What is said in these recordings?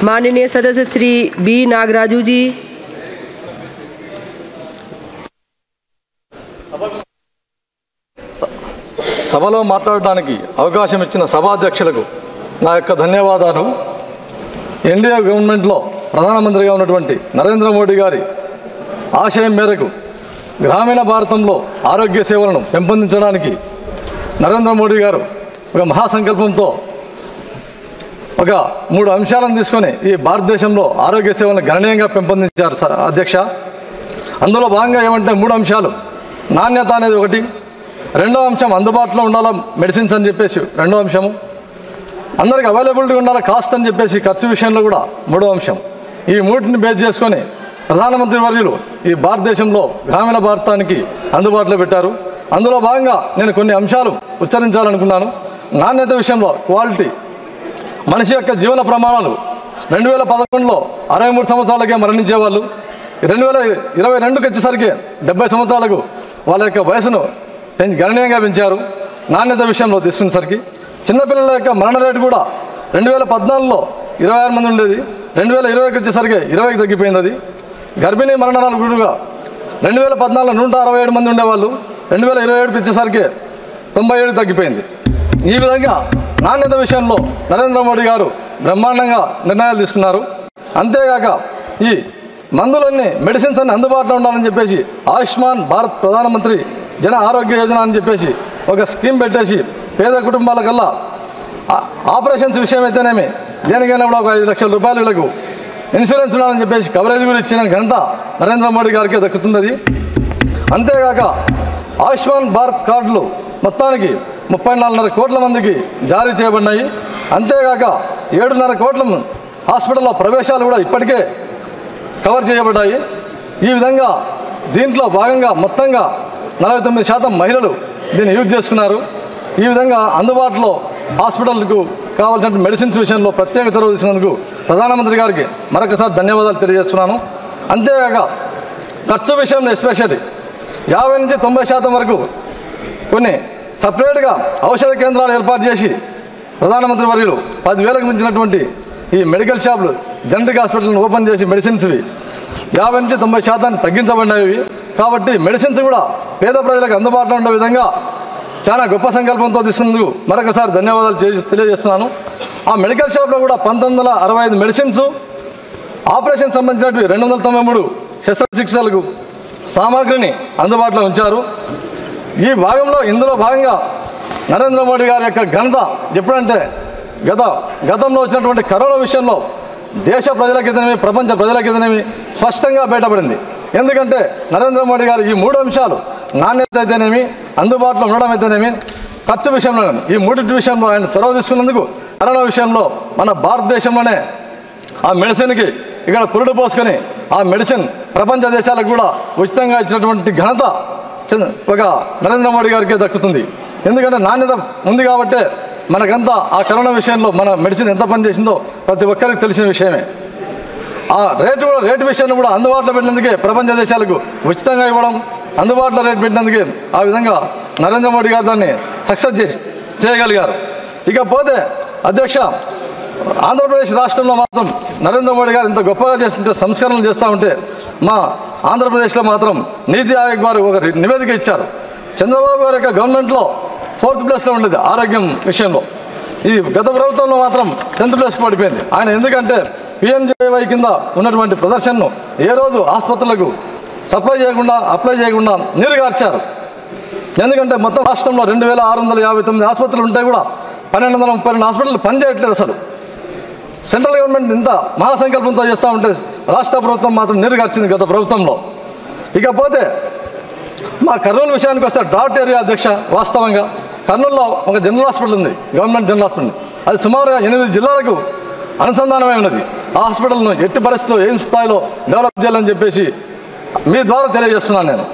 माननीय सदस्य श्री बी नागराजू जी। సభలో మాట్లాడడానికి అవకాశం ఇచ్చిన సభాధ్యక్షులకు నా యొక్క ధన్యవాదాలు. ఎన్డీఏ గవర్నమెంట్లో ప్రధానమంత్రిగా ఉన్నటువంటి నరేంద్ర మోడీ గారి ఆశయం మేరకు గ్రామీణ భారతంలో ఆరోగ్య సేవలను పెంపొందించడానికి నరేంద్ర మోడీ గారు ఒక మహాసంకల్పంతో ఒక 3 అంశాలను తీసుకొని ఈ భారతదేశంలో ఆరోగ్య సేవలను గణనీయంగా పెంపొందించారు అధ్యక్ష. అందులో భాగంగా ఏమంటే 3 అంశాలు. నాణ్యత అనేది ఒకటి, రెండో అంశం అందుబాటులో ఉండాల మెడిసిన్స్ అని చెప్పేసి రెండో అంశము, అందరికి అవైలబిలిటీ ఉండాలి కాస్ట్ అని చెప్పేసి ఖర్చు విషయంలో కూడా మూడో అంశం. ఈ మూటిని బేస్ చేసుకొని ప్రధానమంత్రి వర్యులు ఈ భారతదేశంలో గ్రామీణ భారతానికి అందుబాటులో పెట్టారు. అందులో భాగంగా నేను కొన్ని అంశాలు ఉచ్చరించాలనుకున్నాను. నాణ్యత విషయంలో క్వాలిటీ, మనిషి యొక్క జీవన ప్రమాణాలు 2011లో 63 సంవత్సరాలకే మరణించేవాళ్ళు, 2022కి వచ్చేసరికి 70 సంవత్సరాలకు వాళ్ళ యొక్క వయసును గణనీయంగా పెంచారు. నాణ్యత విషయంలో తీసుకునేసరికి చిన్నపిల్లల యొక్క మరణ రేటు కూడా 2014లో 26 మంది ఉండేది, 2020కి వచ్చేసరికి 20కి తగ్గిపోయింది. అది గర్భిణీ మరణాలు కూడా 2014లో 167 మంది ఉండేవాళ్ళు, 2027కి వచ్చేసరికి 97 తగ్గిపోయింది. ఈ విధంగా నాణ్యత విషయంలో నరేంద్ర మోడీ గారు బ్రహ్మాండంగా నిర్ణయాలు తీసుకున్నారు. అంతేగాక ఈ మందులన్నీ మెడిసిన్స్ అన్ని అందుబాటులో ఉండాలని చెప్పేసి ఆయుష్మాన్ భారత్ ప్రధానమంత్రి జన ఆరోగ్య యోజన అని చెప్పేసి ఒక స్కీమ్ పెట్టేసి పేద కుటుంబాలకల్లా ఆపరేషన్స్ విషయం అయితేనేమి దేనికైనా కూడా ఒక 5 లక్షల రూపాయలు వీళ్ళకు ఇన్సూరెన్స్ ఉండాలని చెప్పేసి కవరేజ్ కూడా ఇచ్చిన ఘనత నరేంద్ర మోడీ గారికి దక్కుతుంది. అంతేగాక ఆయుష్మాన్ భారత్ కార్డులు మొత్తానికి 34.5 కోట్ల మందికి జారీ చేయబడినాయి. అంతేగాక 7.5 కోట్ల హాస్పిటల్లో ప్రవేశాలు కూడా ఇప్పటికే కవర్ చేయబడ్డాయి. ఈ విధంగా దీంట్లో భాగంగా మొత్తంగా 49% మహిళలు దీన్ని యూజ్ చేసుకున్నారు. ఈ విధంగా అందుబాటులో హాస్పిటల్కు కావాల్సిన మెడిసిన్స్ విషయంలో ప్రత్యేక చొరవ తీసినందుకు ప్రధానమంత్రి గారికి మరొకసారి ధన్యవాదాలు తెలియజేస్తున్నాను. అంతేగాక ఖర్చు విషయంలో ఎస్పెషల్లీ 50 నుంచి 90% వరకు కొన్ని సపరేట్గా ఔషధ కేంద్రాలు ఏర్పాటు చేసి ప్రధానమంత్రి వర్యులు 10,000కు మించినటువంటి ఈ మెడికల్ షాపులు జనరిక్ హాస్పిటల్ని ఓపెన్ చేసి మెడిసిన్స్వి 50 నుంచి 90% తగ్గించబడినవి. కాబట్టి మెడిసిన్స్ కూడా పేద ప్రజలకు అందుబాటులో ఉండే విధంగా చాలా గొప్ప సంకల్పంతో తీసుకున్నందుకు మరొకసారి ధన్యవాదాలు తెలియజేస్తున్నాను. ఆ మెడికల్ షాప్లో కూడా 1965 మెడిసిన్స్, ఆపరేషన్ సంబంధించినటువంటి 293 శస్త్రచికిత్సలకు సామాగ్రిని అందుబాటులో ఉంచారు. ఈ భాగంలో ఇందులో భాగంగా నరేంద్ర మోడీ గారి యొక్క ఘనత ఎప్పుడంటే గతంలో వచ్చినటువంటి కరోనా విషయంలో దేశ ప్రజలకితనేమి ప్రపంచ ప్రజలకితనేమి స్పష్టంగా బయటపడింది. ఎందుకంటే నరేంద్ర మోడీ గారు ఈ 3 అంశాలు నాణ్యత అయితేనేమి, అందుబాటులో ఉండడం అయితేనేమి, ఖర్చు విషయంలో ఈ 3 విషయంలో ఆయన చొరవ తీసుకున్నందుకు కరోనా విషయంలో మన భారతదేశంలోనే ఆ మెడిసిన్కి ఇక్కడ పురుడు పోసుకొని ఆ మెడిసిన్ ప్రపంచ దేశాలకు కూడా ఉచితంగా ఇచ్చినటువంటి ఘనత ఒక నరేంద్ర మోడీ గారికి దక్కుతుంది. ఎందుకంటే నాణ్యత ఉంది కాబట్టే మనకంతా ఆ కరోనా విషయంలో మన మెడిసిన్ ఎంత పనిచేసిందో ప్రతి ఒక్కరికి తెలిసిన విషయమే. ఆ రేటు విషయాన్ని కూడా అందుబాటులో పెట్టినందుకే ప్రపంచ దేశాలకు ఉచితంగా ఇవ్వడం, అందుబాటులో రేటు పెట్టినందుకే ఆ విధంగా నరేంద్ర మోడీ గారు దాన్ని సక్సెస్ చేయగలిగారు. ఇకపోతే అధ్యక్ష, ఆంధ్రప్రదేశ్ రాష్ట్రంలో మాత్రం నరేంద్ర మోడీ గారు ఇంత గొప్పగా చేస్తుంటే సంస్కరణలు చేస్తూ ఉంటే మా ఆంధ్రప్రదేశ్లో మాత్రం నీతి ఆయోగ్ వారు ఒక నివేదిక ఇచ్చారు. చంద్రబాబు గారి యొక్క గవర్నమెంట్లో 4th ప్లేస్లో ఉండేది ఆరోగ్యం విషయంలో. ఈ గత ప్రభుత్వంలో మాత్రం 10th ప్లేస్కి పడిపోయింది. ఆయన ఎందుకంటే PMJY కింద ఉన్నటువంటి ప్రదర్శనను ఏ రోజు ఆసుపత్రులకు అప్లై చేయకుండా నీరుగార్చారు. ఎందుకంటే మొత్తం రాష్ట్రంలో 2,659 ఆసుపత్రులు ఉంటే కూడా 1,232 హాస్పిటల్ పనిచేయట్లేదు. అసలు సెంట్రల్ గవర్నమెంట్ ఇంత మహాసంకల్పంతో చేస్తూ ఉంటే రాష్ట్ర ప్రభుత్వం మాత్రం నీరుగార్చింది గత ప్రభుత్వంలో. ఇకపోతే మా కర్నూలు విషయానికి వస్తే డాట్ ఏరియా అధ్యక్ష, వాస్తవంగా కర్నూలులో ఒక జనరల్ హాస్పిటల్ ఉంది, గవర్నమెంట్ జనరల్ హాస్పిటల్. అది సుమారుగా 8 జిల్లాలకు అనుసంధానమై ఉన్నది. ఆ హాస్పిటల్ను ఎట్టి పరిస్థితుల్లో ఎయిమ్స్ స్థాయిలో డెవలప్ చేయాలని చెప్పేసి మీ ద్వారా తెలియజేస్తున్నాను నేను.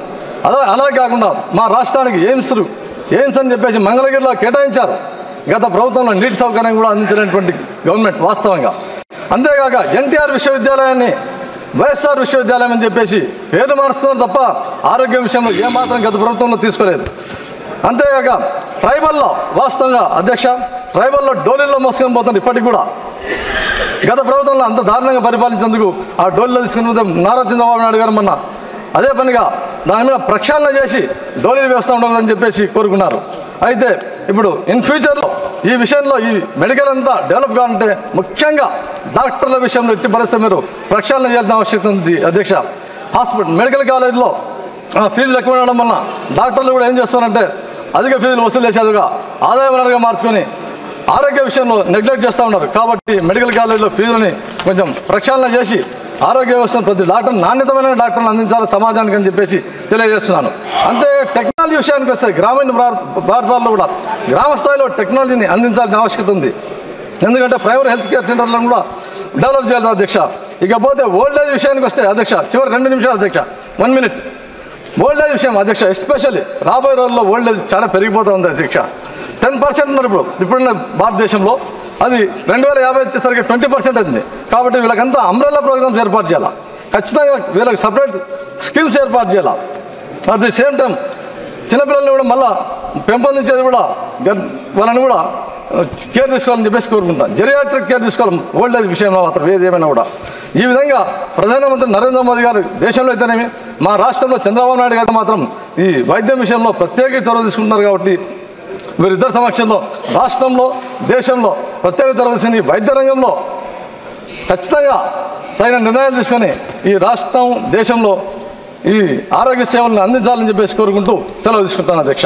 అలాగే కాకుండా మా రాష్ట్రానికి ఎయిమ్స్ అని చెప్పేసి మంగళగిరిలో కేటాయించారు. గత ప్రభుత్వంలో నీటి సౌకర్యం కూడా అందించినటువంటి గవర్నమెంట్ వాస్తవంగా. అంతేకాక NTR విశ్వవిద్యాలయాన్ని వైఎస్ఆర్ విశ్వవిద్యాలయం అని చెప్పేసి పేరు మారుస్తున్నారు తప్ప ఆరోగ్యం విషయంలో ఏమాత్రం గత ప్రభుత్వంలో తీసుకోలేదు. అంతేకాక ట్రైబల్లో వాస్తవంగా అధ్యక్ష, ట్రైబల్లో డోలీల్లో మోసుకొని పోతుంది ఇప్పటికి కూడా. గత ప్రభుత్వంలో అంత దారుణంగా పరిపాలించేందుకు ఆ డోలీలో తీసుకుని నారా చంద్రబాబు నాయుడు గారు మొన్న అదే పనిగా దాని మీద ప్రక్షాళన చేసి డోలీలు వేస్తూ ఉండాలని చెప్పేసి కోరుకున్నారు. అయితే ఇప్పుడు ఇన్ ఫ్యూచర్లో ఈ విషయంలో ఈ మెడికల్ అంతా డెవలప్ కావాలంటే ముఖ్యంగా డాక్టర్ల విషయంలో ఎట్టి పరిస్థితి మీరు ప్రక్షాళన చేయాల్సిన ఆవశ్యకత ఉంది అధ్యక్ష. మెడికల్ కాలేజీలో ఫీజులు ఎక్కువ ఉండడం వల్ల డాక్టర్లు కూడా ఏం చేస్తారంటే అధిక ఫీజులు వసూలు చేసేదిగా ఆదాయ వనరుగా మార్చుకొని ఆరోగ్య విషయంలో నెగ్లెక్ట్ చేస్తూ ఉన్నారు. కాబట్టి మెడికల్ కాలేజీలో ఫీజులని కొంచెం ప్రక్షాళన చేసి ఆరోగ్య వ్యవస్థను ప్రతి డాక్టర్ నాణ్యతమైన డాక్టర్లు అందించాలి సమాజానికి అని చెప్పేసి తెలియజేస్తున్నాను. అంతే టెక్నాలజీ విషయానికి వస్తే గ్రామీణ ప్రాంతాల్లో కూడా గ్రామ స్థాయిలో టెక్నాలజీని అందించాల్సిన ఆవశ్యకత ఉంది. ఎందుకంటే ప్రైమరీ హెల్త్ కేర్ సెంటర్లను కూడా డెవలప్ చేయాలి అధ్యక్ష. ఇకపోతే ఓల్డ్ ఏజ్ విషయానికి వస్తే అధ్యక్ష చివరి 2 నిమిషాలు అధ్యక్ష 1 మినిట్. ఓల్డ్ ఏజ్ విషయం అధ్యక్ష ఎస్పెషల్లీ రాబోయే రోజుల్లో ఓల్డ్ ఏజ్ చాలా పెరిగిపోతూ ఉంది అధ్యక్ష. 10% ఉన్నారు ఇప్పుడున్న భారతదేశంలో. అది 2050 వచ్చేసరికి 20% అవుతుంది. కాబట్టి వీళ్ళకంతా అంబ్రెల్లా ప్రోగ్రామ్స్ ఏర్పాటు చేయాలి. ఖచ్చితంగా వీళ్ళకి సపరేట్ స్కీమ్స్ ఏర్పాటు చేయాలి. అట్ ది సేమ్ టైం చిన్నపిల్లల్ని కూడా మళ్ళీ పెంపొందించేది కూడా వాళ్ళని కూడా కేర్ తీసుకోవాలని చెప్పేసి కోరుకుంటాను. జెరియాట్రిక్ కేర్ తీసుకోవాలి ఓల్డ్ ఏజ్ విషయంలో మాత్రం ఏది ఏమైనా కూడా. ఈ విధంగా ప్రధానమంత్రి నరేంద్ర మోదీ గారు దేశంలో అయితేనేమి మా రాష్ట్రంలో చంద్రబాబు నాయుడు గారు మాత్రం ఈ వైద్యం విషయంలో ప్రత్యేక చొరవ తీసుకుంటున్నారు. కాబట్టి వీరిద్దరి సమక్షంలో రాష్ట్రంలో దేశంలో ప్రత్యేక చొరవ తీసుకుని వైద్య రంగంలో ఖచ్చితంగా తగిన నిర్ణయాలు తీసుకొని ఈ రాష్ట్రం దేశంలో ఈ ఆరోగ్య సేవలను అందించాలని చెప్పేసి కోరుకుంటూ సెలవు తీసుకుంటాను అధ్యక్ష.